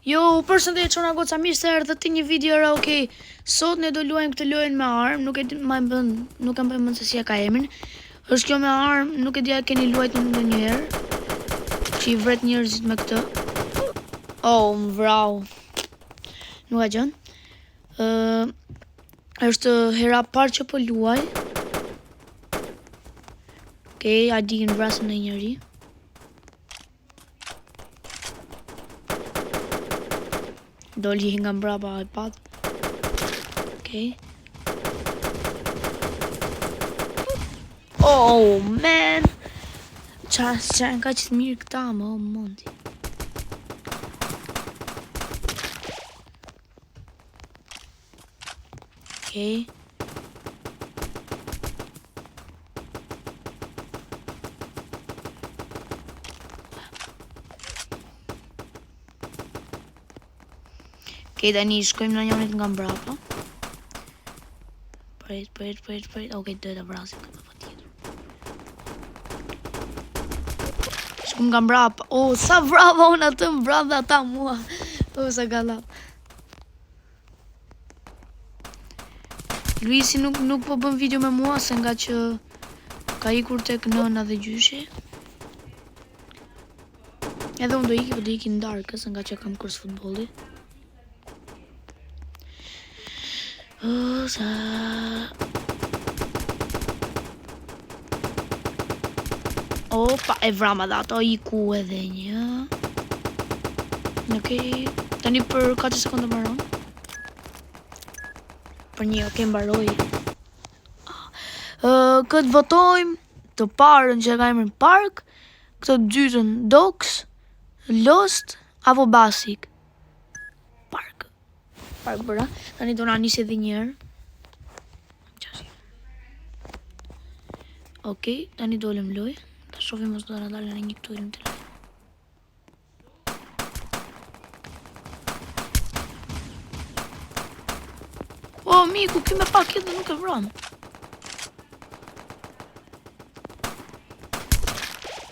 Jo, përshëndetje çuna goca, mirë se erdhët te një video ra, okay. Sot ne do luajmë këtë lojën me armë, nuk kam bën se si e ka emrin. Është kjo me armë, nuk e di a keni luajtur ndonjëherë. Që I vret njerëzit me këtë. Oh, më vrau. Nuk ka gjën. Është hera parë që po luaj. Okay, a di në vrasën në njëri. Doli nga mbrapa iPad. Okay. Oh man. Çan ka që mirë këta më mundi. Okay. Okej, tani shkojmë në njënit nga mbrapa. Prit. Okej, do ta vrasim këtë patjetër. Shkojmë nga mbrapa. Oh, sa brava unë atë mbrapa dhe ata mua. Oh, sa gallat. Luisi nuk po bën video me mua se nga që ka ikur tek nëna dhe gjyshi. Edhe unë do iki në darkë se nga që kam kurs futbolli. Opa, e vrama dhe ato I ku edhe një. Okej, tani për 4 sekonda mbaron. Për një, okej, mbaroj. Këtë votojmë të parën që ka emrin Park, këtë dytën Dogs, Lost apo Basic. Park bëra. Tani do na nisi edhe një herë. Okej, tani dolem loj. Ta shohim mos do na dalë në një këtu në telefon. Oh, miku, ky me paket dhe nuk e vram.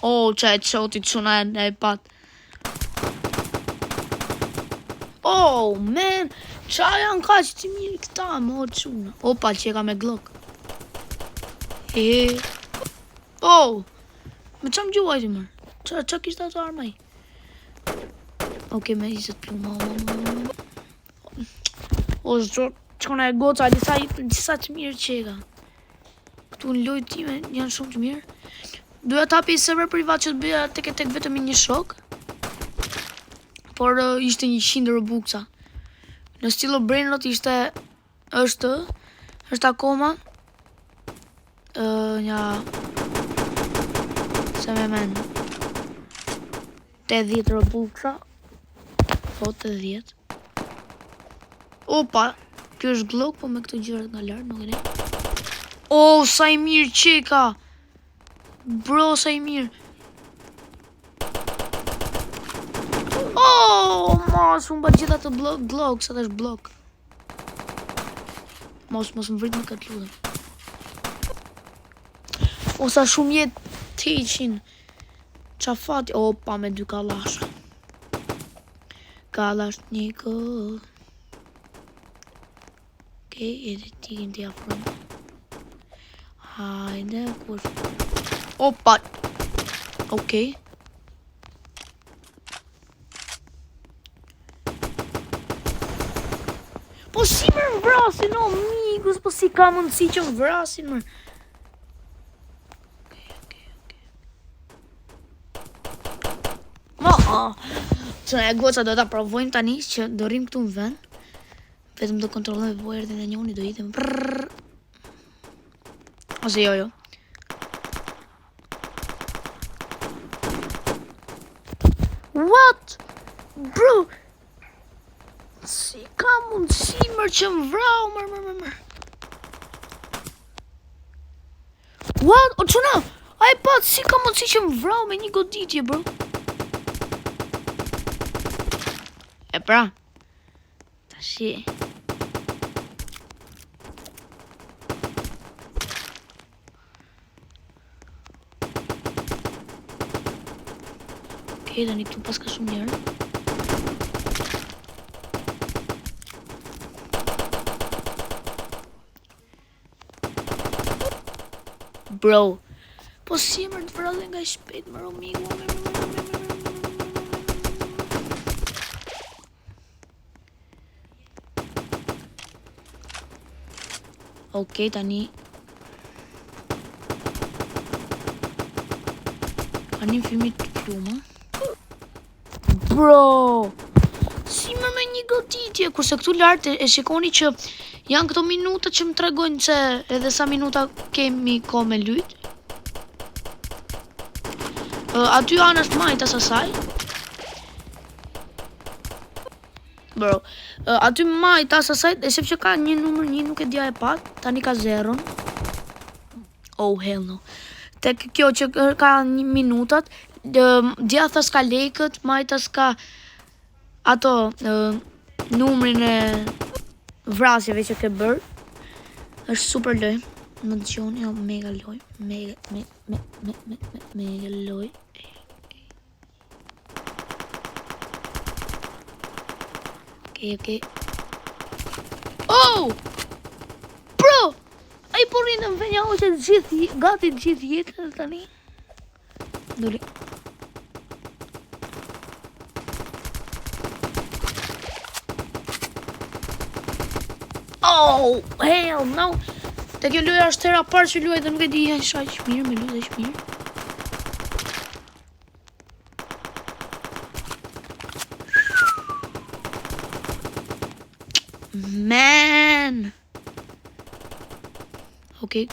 Oh, çaj çoti çuna e pat. Oh, man. Qa janë ka që ti mirë këta, më quna. Opa, që ka me Glock. Oh, me qa më gjuaj ti mërë? Qa kishtë ato armaj? Oke, me iset pluma. O, qona e goca, disa të mirë që ka. Këtu në lojtë time janë shumë të mirë. Doja tapi server privat që të bëja tek vetëm një shok. Por ishte 100 Robuxa. Në stilo Brainrot është akoma nja se me men 80 Robuxa. Po 80. Opa, kjo është Glock, po me këto gjërat nga lartë, nuk e di. Oh, sa I mirë qeka. Bro, sa I mirë. Oh, mos, unë ba gjitha të Glock, sa të është blok. Mos më vrit në këtë ludhe. O, sa shumë jetë teqin. Qa fati, opa, me 2 kalash. Kalash një kohë. Okej, edhe ti në tja frëm. Hajde, kush. Opa. Okej. Po si më vrasin, o mikus, po si ka mundësi që më vrasin më. Që e goca do ta provojmë tani që do rrim këtu në vend. Vetëm do kontrollojmë po erdhin e njëri do hitem. Ose jo. What? Bro, si ka mundësi mërë që më vrau, mërë. What? O qëna, iPad, si ka mundësi që më vrau me një goditje, bro? E pra, ta shi. Okej, tani këtu pas ka shumë njerë. Bro. Po si më të vrasë nga shpejt, më romigu. Okej, tani. Tani filmi të pluma. Bro. Si më me një goditje, kurse këtu lartë e shikoni që janë këto minuta që më tregojnë se edhe sa minuta kemi ko me lyt. Aty anë është majtas asaj. Bro, aty majtas asaj, e sepse ka një numër 1, nuk e dja e pat, tani ka 0. Oh, hell no. Tek kjo që ka një minutat, djathas ka lekët, majtas ka ato numrin e vrasjeve që ke bërë. Është super loj. Më të gjoni, jo, mega loj. Mega loj. Okej. Oh! Bro! Ai po rinë në venja o që gati gjithë jetën tani. Doli. Oh, hell no. Te kjo luja është tëra parë që luaj dhe nuk e di e shaq mirë, me luaj dhe shmirë. Man. Okej.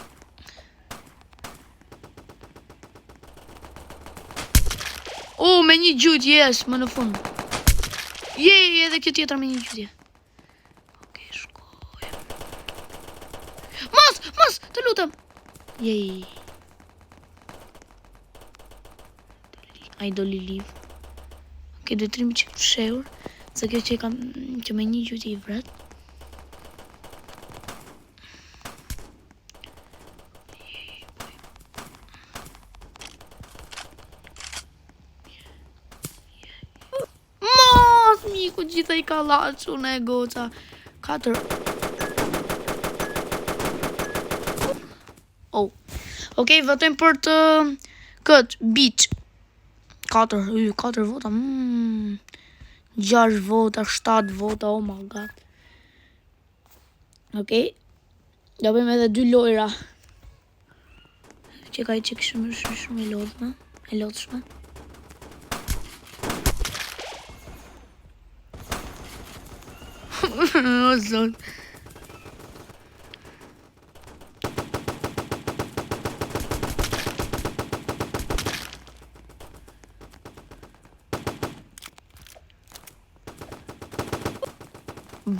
Oh, me një gjutje, yes, më në fund. Edhe kjo tjetër me një gjutje. Mas, të lutem. Jej. Ai doli liv. Okej, do të trimi që të sheur. Se kjo që kam që me një gjutje I vret. Mas, miku gjitha I ka laçu në goca. 4. Oh. Okej, votojmë për të këtë beach. 4 vota. 6 vota, 7 vota, oh my god. Okej. Do bëjmë edhe 2 lojra. Që ka I që këshme shumë e lodhshme. O zot.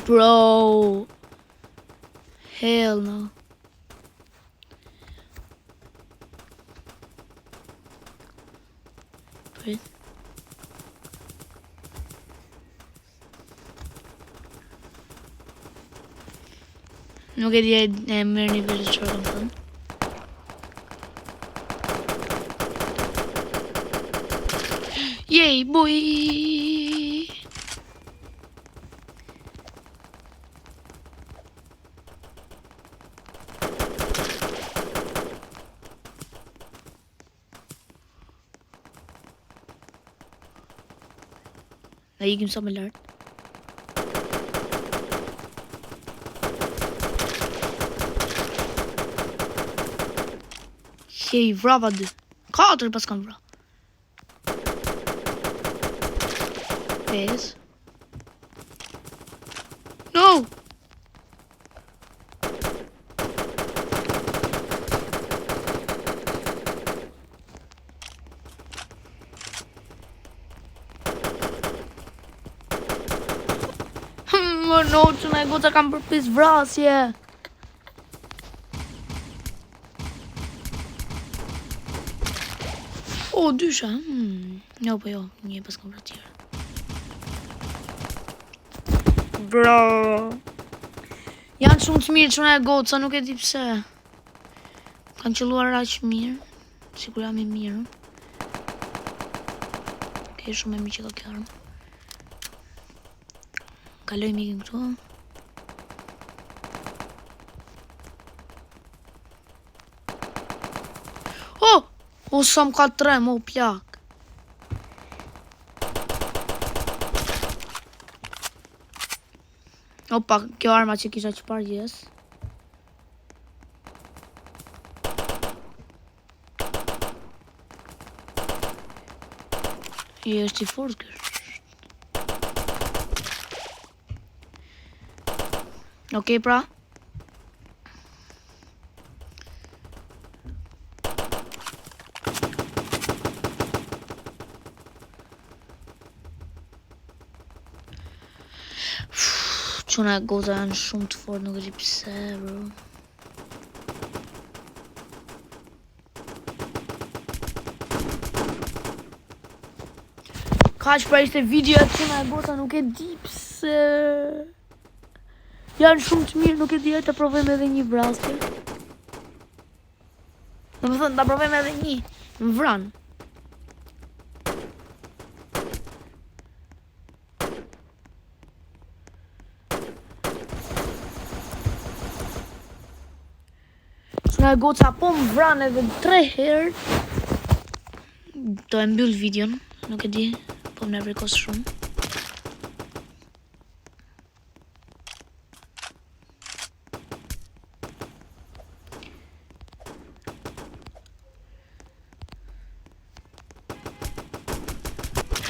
Bro. Hell no. Prit. Nuk e di e mërë një vërë që kam thënë. Yay, boy! Da ikim sa më lartë. Hej, vrava 2. 4 pas kam vra. 5. No! No, që në e goca kam përpis vrasje. O, dysha. Jo, po jo, një pas kam vrat tjera. Bro. Janë shumë të mirë që në e goca, nuk e di pse. Kanë qëlluar aq mirë. Sigur jam I mirë. Okej, shumë e mirë që ka kjo armë. Kaloj mikin këtu. Mu sa më ka 3, mu plak. Opa, kjo arma që kisha qëpar jes. I është I fort kërë. Okej, pra. Quna e goza janë shumë të fort, nuk e di pse, bro. Kaq pra ishte video e quna e goza, nuk e di pse. Janë shumë të mirë, nuk e di të provojmë edhe një vrasje. Në më thënë, ta provojmë edhe një, më vranë. Quna e goca po më vranë edhe 3 herë. Do e mbyll videon, nuk e di, po më nevrekos shumë.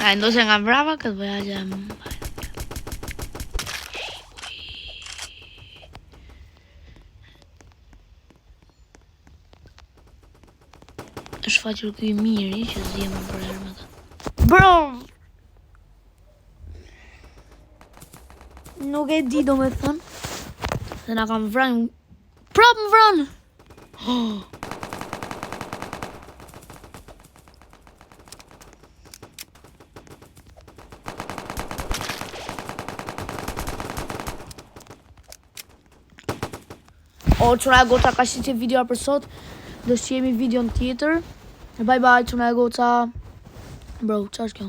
A, ndoshe nga brava, këtë bëja që më... është faqër kuj miri që zhjemë për herë me ta. Bro! Nuk e di do me thënë. Dhe na kam vranë... Prap më vranë! O, quna e goca ka shqit që video për sot. Do shqemi video në tjetër. Bye bye, quna e goca. Bro, qa është kjo?